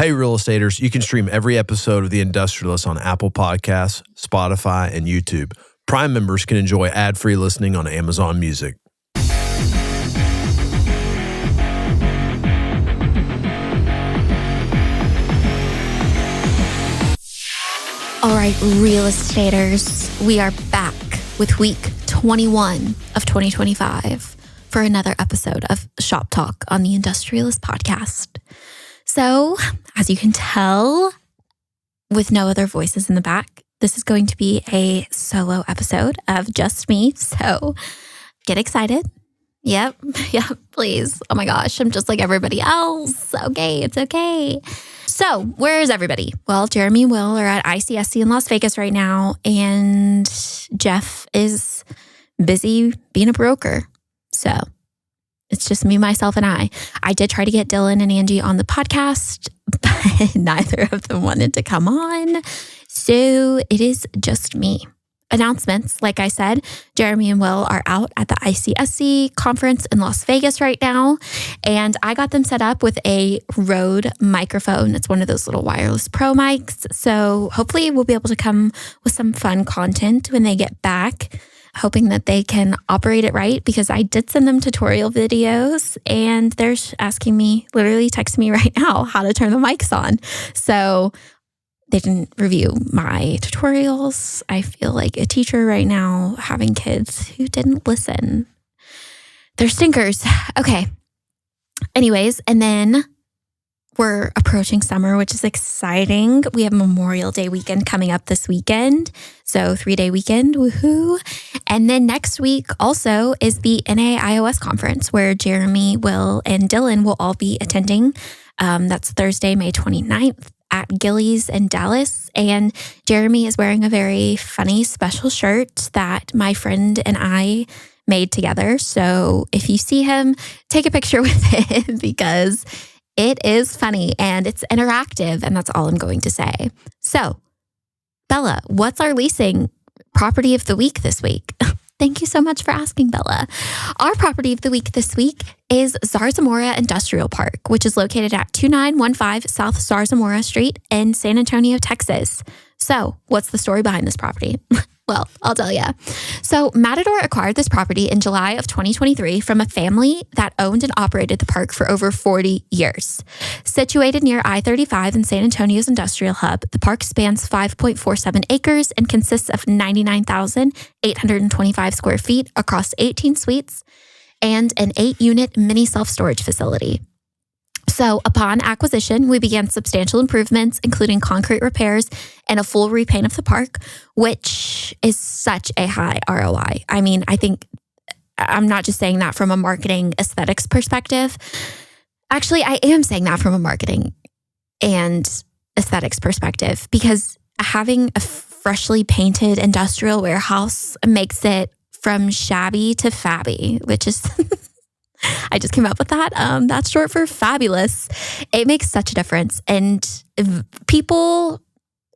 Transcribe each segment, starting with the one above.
Hey, real estaters, you can stream every episode of The Industrialist on Apple Podcasts, Spotify, and YouTube. Prime members can enjoy ad-free listening on Amazon Music. All right, real estaters, we are back with week 21 of 2025 for another episode of Shop Talk on the Industrialist podcast. So, as you can tell, with no other voices in the back, this is going to be a solo episode of just me. So, get excited. Yep, please. Oh my gosh, I'm just like everybody else. Okay, it's okay. So, where is everybody? Well, Jeremy and Will are at ICSC in Las Vegas right now, and Jeff is busy being a broker. So, it's just me, myself, and I. I did try to get Dylan and Angie on the podcast, but neither of them wanted to come on. So it is just me. Announcements, like I said, Jeremy and Will are out at the ICSC conference in Las Vegas right now. And I got them set up with a Rode microphone. It's one of those little wireless pro mics. So hopefully we'll be able to come with some fun content when they get back. Hoping that they can operate it right, because I did send them tutorial videos and they're asking me, literally texting me right now, how to turn the mics on. So they didn't review my tutorials. I feel like a teacher right now having kids who didn't listen. They're stinkers. Okay. Anyways, and then we're approaching summer, which is exciting. We have Memorial Day weekend coming up this weekend. So 3-day weekend, woohoo. And then next week also is the NAIOS Conference, where Jeremy, Will, and Dylan will all be attending. That's Thursday, May 29th at Gillies in Dallas. And Jeremy is wearing a very funny special shirt that my friend and I made together. So if you see him, take a picture with him because it is funny and it's interactive, and that's all I'm going to say. So, Bella, what's our leasing property of the week this week? Thank you so much for asking, Bella. Our property of the week this week is Zarzamora Industrial Park, which is located at 2915 South Zarzamora Street in San Antonio, Texas. So, what's the story behind this property? Well, I'll tell you. So Matador acquired this property in July of 2023 from a family that owned and operated the park for over 40 years. Situated near I-35 in San Antonio's industrial hub, the park spans 5.47 acres and consists of 99,825 square feet across 18 suites and an 8-unit mini self-storage facility. So upon acquisition, we began substantial improvements, including concrete repairs and a full repaint of the park, which is such a high ROI. I mean, I think I'm not just saying that from a marketing aesthetics perspective. Actually, I am saying that from a marketing and aesthetics perspective, because having a freshly painted industrial warehouse makes it from shabby to fabby, which is... I just came up with that. That's short for fabulous. It makes such a difference. And people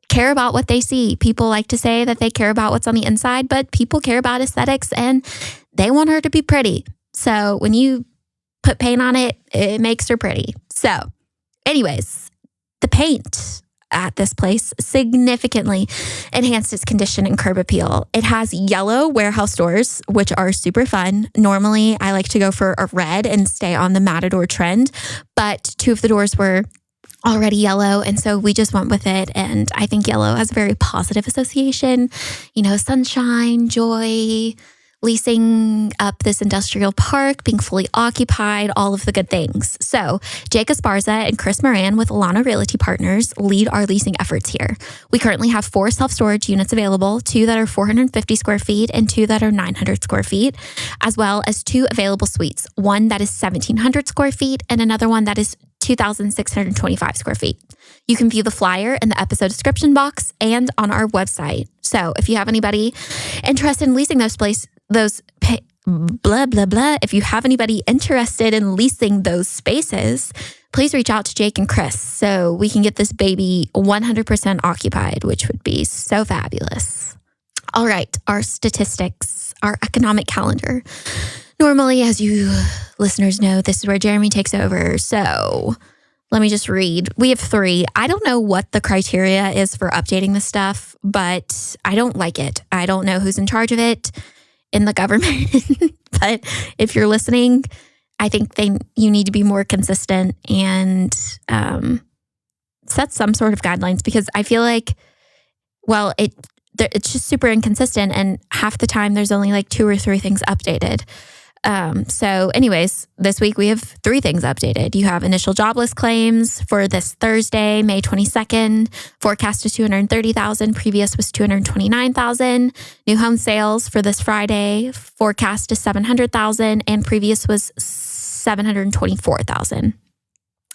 care about what they see. People like to say that they care about what's on the inside, but people care about aesthetics and they want her to be pretty. So when you put paint on it, it makes her pretty. So anyways, the paint at this place significantly enhanced its condition and curb appeal. It has yellow warehouse doors, which are super fun. Normally, I like to go for a red and stay on the Matador trend, but 2 of the doors were already yellow, and so we just went with it. And I think yellow has a very positive association. You know, sunshine, joy, leasing up this industrial park, being fully occupied, all of the good things. So Jake Esparza and Chris Moran with Alana Realty Partners lead our leasing efforts here. We currently have 4 self-storage units available, 2 that are 450 square feet and 2 that are 900 square feet, as well as 2 available suites, one that is 1,700 square feet and another one that is 2,625 square feet. You can view the flyer in the episode description box and on our website. So if you have anybody interested in leasing if you have anybody interested in leasing those spaces, please reach out to Jake and Chris so we can get this baby 100% occupied, which would be so fabulous. All right, our statistics, our economic calendar. Normally, as you listeners know, this is where Jeremy takes over. So Let me just read. We have 3. I don't know what the criteria is for updating this stuff, but I don't like it. I don't know who's in charge of it in the government. But if you're listening, I think you need to be more consistent and set some sort of guidelines, because I feel like, well, it's just super inconsistent, and half the time there's only like 2 or 3 things updated. So anyways, this week we have 3 things updated. You have initial jobless claims for this Thursday, May 22nd. Forecast is 230,000. Previous was 229,000. New home sales for this Friday. Forecast is 700,000 and previous was 724,000.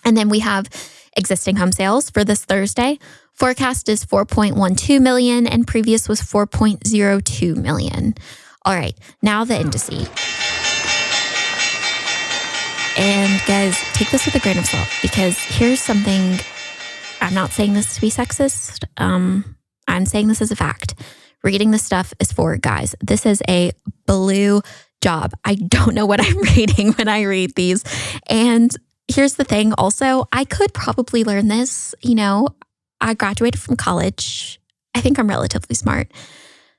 And then we have existing home sales for this Thursday. Forecast is 4.12 million and previous was 4.02 million. All right, now the indice. And guys, take this with a grain of salt, because here's something, I'm not saying this to be sexist. I'm saying this as a fact. Reading this stuff is for guys. This is a blue job. I don't know what I'm reading when I read these. And here's the thing also, I could probably learn this. I graduated from college. I think I'm relatively smart.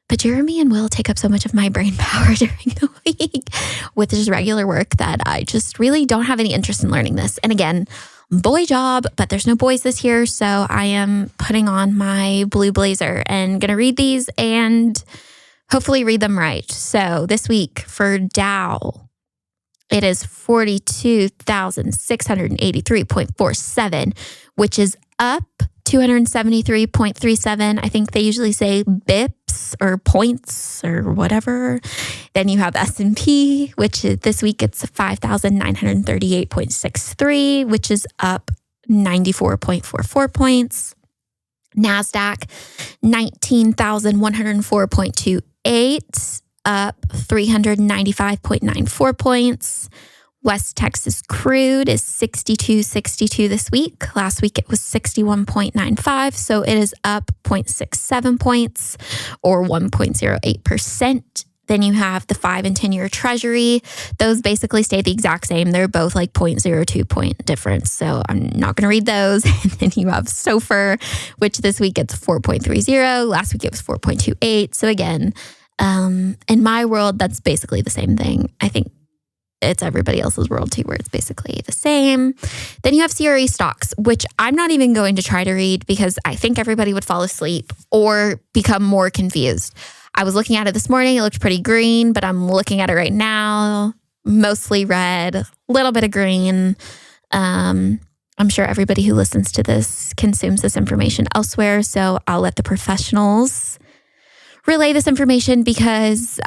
But Jeremy and Will take up so much of my brain power during the week with just regular work that I just really don't have any interest in learning this. And again, boy job, but there's no boys this year. So I am putting on my blue blazer and going to read these and hopefully read them right. So this week for Dow, it is 42,683.47, which is up 273.37. I think they usually say bips or points or whatever. Then you have S&P, which is, this week it's 5,938.63, which is up 94.44 points. NASDAQ, 19,104.28, up 395.94 points. West Texas crude is 62.62 this week. Last week it was 61.95, so it is up 0.67 points or 1.08%. Then you have the 5 and 10-year Treasury. Those basically stay the exact same. They're both like 0.02 point difference, so I'm not going to read those. And then you have SOFR, which this week it's 4.30. Last week it was 4.28. So again, in my world, that's basically the same thing. I think it's everybody else's world too, where it's basically the same. Then you have CRE stocks, which I'm not even going to try to read because I think everybody would fall asleep or become more confused. I was looking at it this morning. It looked pretty green, but I'm looking at it right now, mostly red, a little bit of green. I'm sure everybody who listens to this consumes this information elsewhere, so I'll let the professionals relay this information, because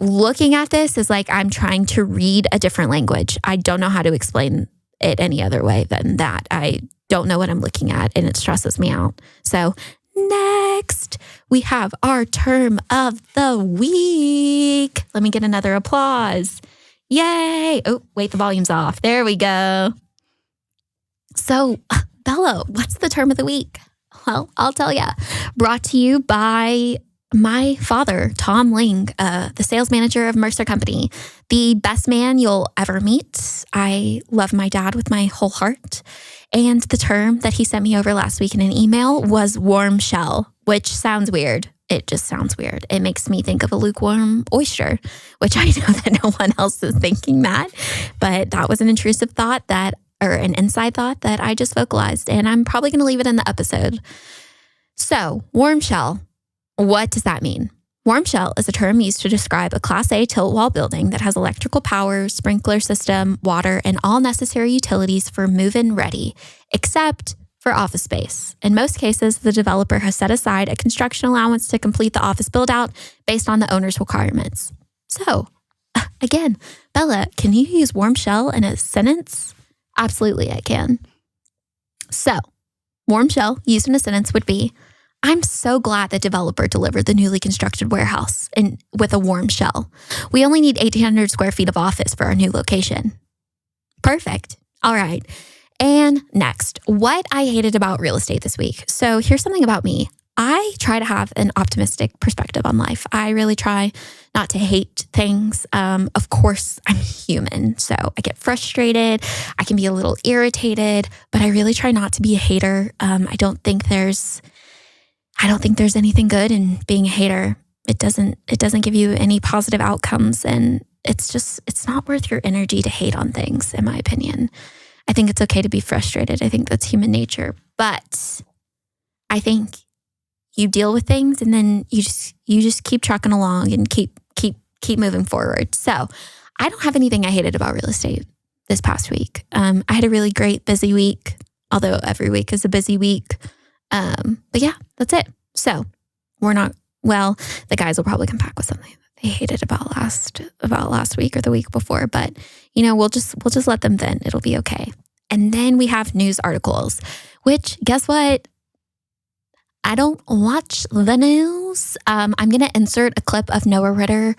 looking at this is like I'm trying to read a different language. I don't know how to explain it any other way than that. I don't know what I'm looking at, and it stresses me out. So next, we have our term of the week. Let me get another applause. Yay. Oh, wait, the volume's off. There we go. So, Bella, what's the term of the week? Well, I'll tell you. Brought to you by my father, Tom Ling, the sales manager of Mercer Company, the best man you'll ever meet. I love my dad with my whole heart. And the term that he sent me over last week in an email was warm shell, which sounds weird. It just sounds weird. It makes me think of a lukewarm oyster, which I know that no one else is thinking that. But that was an intrusive thought or an inside thought that I just vocalized. And I'm probably going to leave it in the episode. So, warm shell. What does that mean? Warm shell is a term used to describe a Class A tilt wall building that has electrical power, sprinkler system, water, and all necessary utilities for move-in ready, except for office space. In most cases, the developer has set aside a construction allowance to complete the office build-out based on the owner's requirements. So, again, Bella, can you use warm shell in a sentence? Absolutely, I can. So, warm shell used in a sentence would be, I'm so glad the developer delivered the newly constructed warehouse with a warm shell. We only need 1,800 square feet of office for our new location. Perfect. All right. And next, what I hated about real estate this week. So here's something about me. I try to have an optimistic perspective on life. I really try not to hate things. Of course, I'm human, so I get frustrated. I can be a little irritated, but I really try not to be a hater. I don't think there's anything good in being a hater. It doesn't give you any positive outcomes, and it's not worth your energy to hate on things, in my opinion. I think it's okay to be frustrated. I think that's human nature, but I think you deal with things and then you just keep trucking along and keep moving forward. So I don't have anything I hated about real estate this past week. I had a really great busy week, although every week is a busy week. But yeah, that's it. So the guys will probably come back with something that they hated about last week or the week before, but we'll just let them vent. It'll be okay. And then we have news articles, which guess what? I don't watch the news. I'm going to insert a clip of Noah Ritter,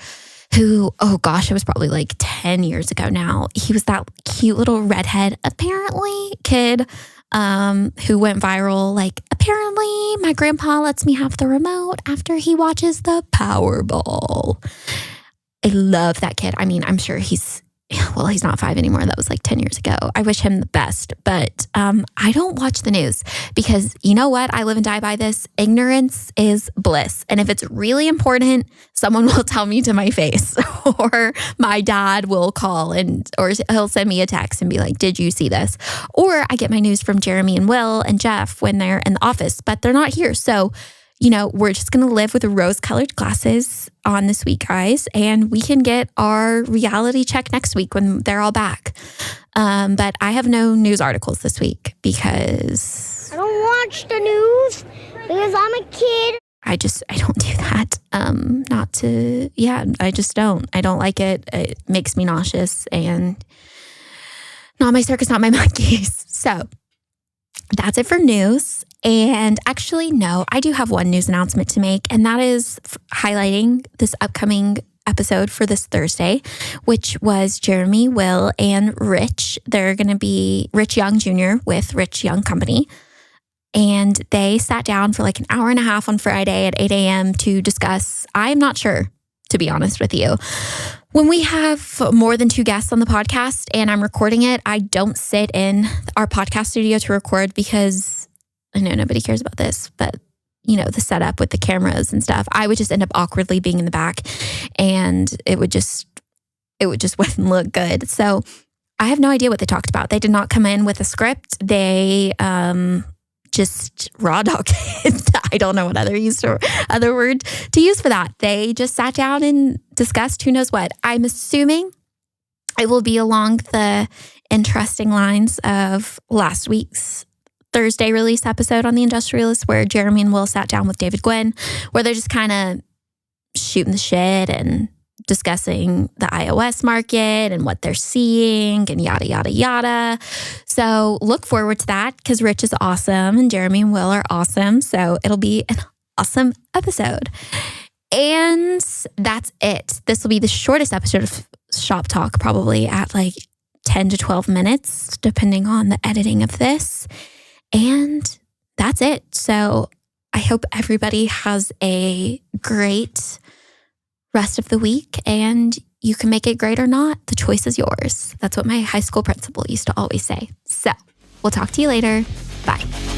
who, oh gosh, it was probably like 10 years ago now. He was that cute little redhead, apparently, kid who went viral. Like, apparently, my grandpa lets me have the remote after he watches the Powerball. I love that kid. I mean, I'm sure he's not 5 anymore. That was like 10 years ago. I wish him the best, but I don't watch the news because you know what? I live and die by this. Ignorance is bliss. And if it's really important, someone will tell me to my face, or my dad will call or he'll send me a text and be like, did you see this? Or I get my news from Jeremy and Will and Jeff when they're in the office, but they're not here. So we're just going to live with rose-colored glasses on this week, guys, and we can get our reality check next week when they're all back. But I have no news articles this week because I don't watch the news because I'm a kid. I don't do that. I just don't. I don't like it. It makes me nauseous, and not my circus, not my monkeys. So that's it for news. And actually, no, I do have one news announcement to make, and that is highlighting this upcoming episode for this Thursday, which was Jeremy, Will, and Rich. They're going to be Rich Young Jr. with Rich Young Company. And they sat down for like an hour and a half on Friday at 8 a.m. to discuss, I'm not sure, to be honest with you. When we have more than 2 guests on the podcast and I'm recording it, I don't sit in our podcast studio to record because I know nobody cares about this, but the setup with the cameras and stuff, I would just end up awkwardly being in the back, and it would just wouldn't look good. So I have no idea what they talked about. They did not come in with a script. They just raw dogged it. I don't know what other word to use for that. They just sat down and discussed who knows what. I'm assuming it will be along the interesting lines of last week's Thursday release episode on The Industrialist, where Jeremy and Will sat down with David Gwynn, where they're just kind of shooting the shit and discussing the iOS market and what they're seeing and yada, yada, yada. So look forward to that because Rich is awesome and Jeremy and Will are awesome. So it'll be an awesome episode. And that's it. This will be the shortest episode of Shop Talk, probably at like 10 to 12 minutes, depending on the editing of this. And that's it. So I hope everybody has a great rest of the week, and you can make it great or not. The choice is yours. That's what my high school principal used to always say. So we'll talk to you later. Bye.